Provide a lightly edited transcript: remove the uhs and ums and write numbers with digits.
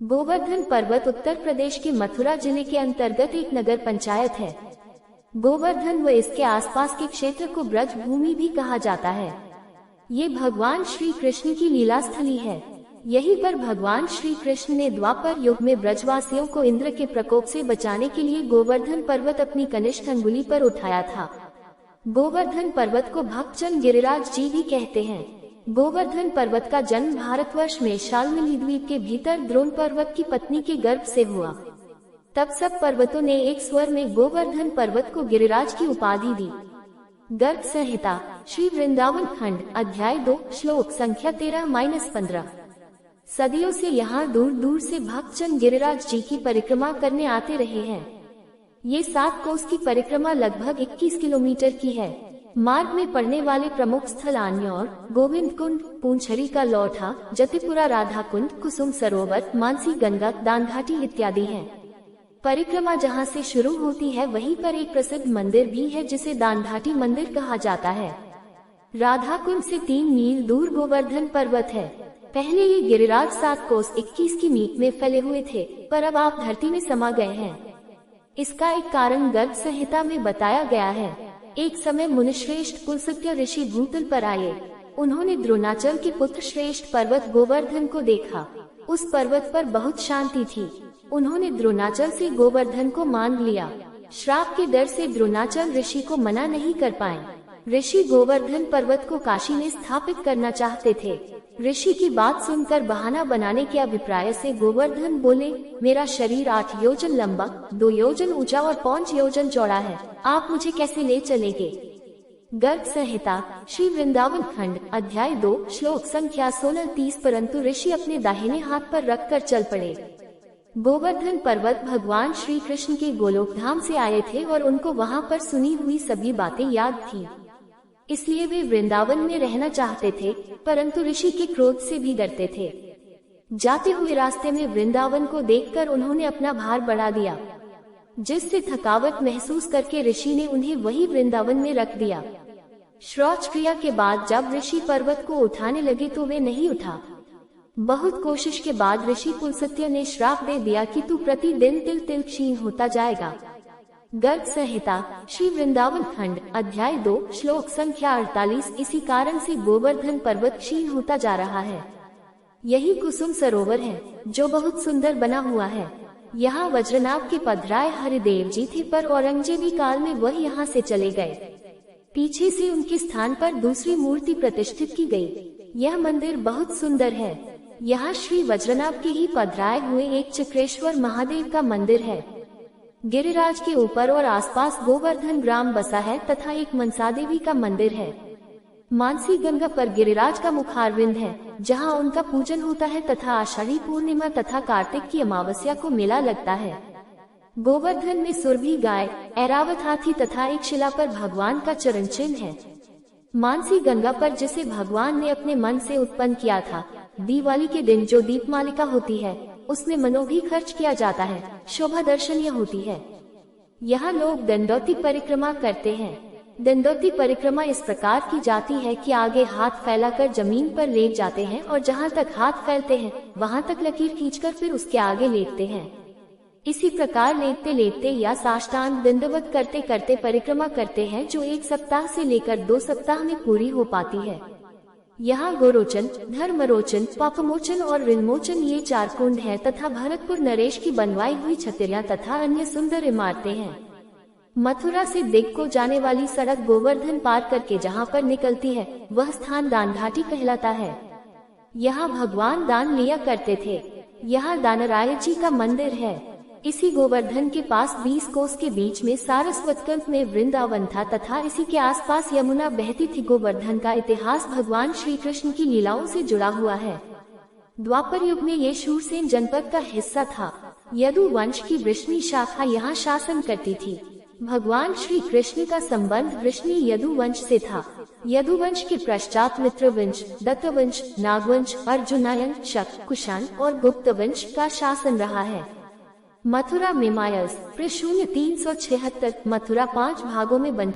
गोवर्धन पर्वत उत्तर प्रदेश के मथुरा जिले के अंतर्गत एक नगर पंचायत है। गोवर्धन व इसके आसपास के क्षेत्र को ब्रज भूमि भी कहा जाता है। ये भगवान श्री कृष्ण की लीला स्थली है। यहीं पर भगवान श्री कृष्ण ने द्वापर युग में ब्रजवासियों को इंद्र के प्रकोप से बचाने के लिए गोवर्धन पर्वत अपनी कनिष्ठ अंगुली पर उठाया था। गोवर्धन पर्वत को भक्तजन गिरिराज जी भी कहते हैं। गोवर्धन पर्वत का जन्म भारतवर्ष में शाल्मली द्वीप के भीतर द्रोण पर्वत की पत्नी के गर्भ से हुआ। तब सब पर्वतों ने एक स्वर में गोवर्धन पर्वत को गिरिराज की उपाधि दी। गर्ग संहिता श्री वृंदावन खंड अध्याय 2 श्लोक संख्या 13-15। सदियों से यहाँ दूर दूर से भक्तजन गिरिराज जी की परिक्रमा करने आते रहे हैं। ये 7 कोस की परिक्रमा लगभग 21 किलोमीटर की है। मार्ग में पड़ने वाले प्रमुख स्थल आन्योर, गोविंद कुंड, पूंछरी का लौठा, जतिपुरा राधा कुंड, कुसुम सरोवर, मानसी गंगा, दानघाटी इत्यादि हैं। परिक्रमा जहां से शुरू होती है वहीं पर एक प्रसिद्ध मंदिर भी है जिसे दानघाटी मंदिर कहा जाता है। राधा कुंड से 3 मील दूर गोवर्धन पर्वत है। पहले ये गिरिराज 7 कोस 21 की मीट में फैले हुए थे, पर अब आप धरती में समा गए हैं। इसका एक कारण गर्ग संहिता में बताया गया है। एक समय मुनिश्रेष्ठ पुलस्त्य ऋषि भूतल पर आए। उन्होंने द्रोणाचल के पुत्र श्रेष्ठ पर्वत गोवर्धन को देखा। उस पर्वत पर बहुत शांति थी। उन्होंने द्रोणाचल से गोवर्धन को मांग लिया। श्राप के डर से द्रोणाचल ऋषि को मना नहीं कर पाए। ऋषि गोवर्धन पर्वत को काशी में स्थापित करना चाहते थे। ऋषि की बात सुनकर बहाना बनाने के अभिप्राय से गोवर्धन बोले, मेरा शरीर 8 योजन लंबा, 2 योजन ऊंचा और 5 योजन चौड़ा है। आप मुझे कैसे ले चलेंगे? गर्ग संहिता श्री वृंदावन खंड अध्याय 2 श्लोक संख्या 16-30। परंतु ऋषि अपने दाहिने हाथ पर रखकर चल पड़े। गोवर्धन पर्वत भगवान श्री कृष्ण के गोलोक धाम से आए थे और उनको वहाँ पर सुनी हुई सभी बातें याद थी। इसलिए वे वृंदावन में रहना चाहते थे, परंतु ऋषि के क्रोध से भी डरते थे। जाते हुए रास्ते में वृंदावन को देखकर उन्होंने अपना भार बढ़ा दिया, जिससे थकावट महसूस करके ऋषि ने उन्हें वही वृंदावन में रख दिया। शौच क्रिया के बाद जब ऋषि पर्वत को उठाने लगे तो वे नहीं उठा। बहुत कोशिश के बाद ऋषि पुलस्त्य ने श्राप दे दिया कि तू प्रतिदिन तिल तिल क्षीण होता जाएगा। गर्ग संहिता श्री वृंदावन खंड अध्याय 2 श्लोक संख्या 48। इसी कारण से गोवर्धन पर्वत क्षीण होता जा रहा है। यही कुसुम सरोवर है जो बहुत सुंदर बना हुआ है। यहाँ वज्रनाभ के पधराए हरिदेव जी थे, पर औरंगजेबी काल में वह यहाँ से चले गए। पीछे से उनके स्थान पर दूसरी मूर्ति प्रतिष्ठित की गई। यह मंदिर बहुत सुंदर है। यहाँ श्री वज्रनाभ के ही पधराए हुए एक चक्रेश्वर महादेव का मंदिर है। गिरिराज के ऊपर और आसपास गोवर्धन ग्राम बसा है तथा एक मनसा देवी का मंदिर है। मानसी गंगा पर गिरिराज का मुखारविंद है, जहां उनका पूजन होता है तथा आषाढ़ी पूर्णिमा तथा कार्तिक की अमावस्या को मेला लगता है। गोवर्धन में सुरभि गाय, ऐरावत हाथी तथा एक शिला पर भगवान का चरण चिन्ह है। मानसी गंगा पर जिसे भगवान ने अपने मन से उत्पन्न किया था, दिवाली के दिन जो दीपमालिका होती है उसमें मनो भी खर्च किया जाता है, शोभा दर्शनीय होती है। यहाँ लोग दंडौती परिक्रमा करते हैं। दंडौती परिक्रमा इस प्रकार की जाती है कि आगे हाथ फैलाकर जमीन पर लेट जाते हैं और जहाँ तक हाथ फैलते हैं वहाँ तक लकीर खींचकर फिर उसके आगे लेटते हैं। इसी प्रकार लेटते लेटते या साष्टांग दंडवत करते करते परिक्रमा करते हैं, जो 1 सप्ताह से लेकर 2 सप्ताह में पूरी हो पाती है। यहाँ गोरोचन, धर्मरोचन, पापमोचन और ऋणमोचन ये 4 कुंड हैं तथा भरतपुर नरेश की बनवाई हुई छतरियाँ तथा अन्य सुंदर इमारतें हैं। मथुरा से दिग को जाने वाली सड़क गोवर्धन पार करके जहाँ पर निकलती है वह स्थान दानघाटी कहलाता है। यहाँ भगवान दान लिया करते थे। यहाँ दानराय जी का मंदिर है। इसी गोवर्धन के पास 20 कोस के बीच में सारस्वतकल्प में वृंदावन था तथा इसी के आसपास यमुना बहती थी। गोवर्धन का इतिहास भगवान श्री कृष्ण की लीलाओं से जुड़ा हुआ है। द्वापर युग में ये शूरसेन जनपद का हिस्सा था। यदु वंश की वृष्णि शाखा यहाँ शासन करती थी। भगवान श्री कृष्ण का संबंध वृष्णि यदु वंश से था। यदु वंश के पश्चात मित्रवंश, दत्तवंश, नागवंश, अर्जुनायन, शक, कुशान और गुप्त वंश का शासन रहा है। मथुरा में मायस 376। मथुरा 5 भागों में बंटी